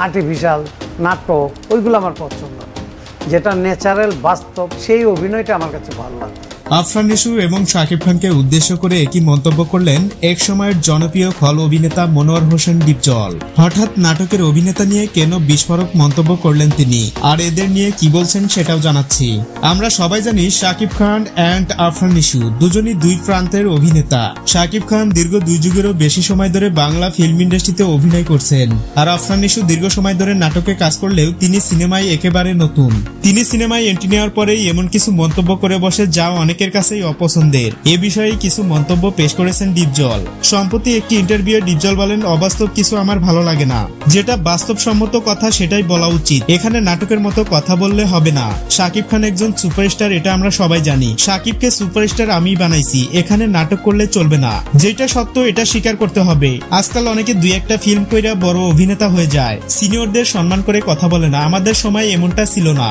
Artificial নাটক ওইগুলো আমার পছন্দ না, যেটা ন্যাচারাল বাস্তব সেই অভিনয়টা আমার কাছে ভালো লাগে। আফরান নিশু এবং শাকিব খানকে উদ্দেশ্য করে একই মন্তব্য করলেন এক সময়ের জনপ্রিয় খল অভিনেতা মনোয়ার হোসেন ডিপজল। হঠাৎ নাটকের অভিনেতা নিয়ে কেন বিস্ফোরক মন্তব্য করলেন তিনি, আর এদের নিয়ে কি বলছেন সেটাও জানাচ্ছি। আমরা সবাই জানি শাকিব খান অ্যান্ড আফরান নিশু দুজনই দুই প্রান্তের অভিনেতা। শাকিব খান দীর্ঘ 2 যুগেরও বেশি সময় ধরে বাংলা ফিল্ম ইন্ডাস্ট্রিতে অভিনয় করছেন, আর আফরান নিশু দীর্ঘ সময় ধরে নাটকে কাজ করলেও তিনি সিনেমায় একেবারে নতুন। তিনি সিনেমায় এন্ট্রি নেওয়ার পরেই এমন কিছু মন্তব্য করে বসে যা অনেকের কাছেই অপছন্দের। এ বিষয়ে কিছু মন্তব্য পেশ করেছেন ডিপজল। সম্প্রতি একটি ইন্টারভিউ ডিপজল বলেন, অবাস্তব কিছু আমার ভালো লাগে না, যেটা বাস্তবসম্মত কথা সেটাই বলা উচিত। এখানে নাটকের মতো কথা বললে হবে না। শাকিব খান একজন সুপারস্টার, এটা আমরা সবাই জানি। শাকিবকে সুপারস্টার আমি বানাইছি, এখানে নাটক করলে চলবে না। যেটা সত্য এটা স্বীকার করতে হবে। আজকাল অনেকে 2-1টা ফিল্ম কইরা বড় অভিনেতা হয়ে যায়, সিনিয়রদের সম্মান করে কথা বলে না। আমাদের সময় এমনটা ছিল না।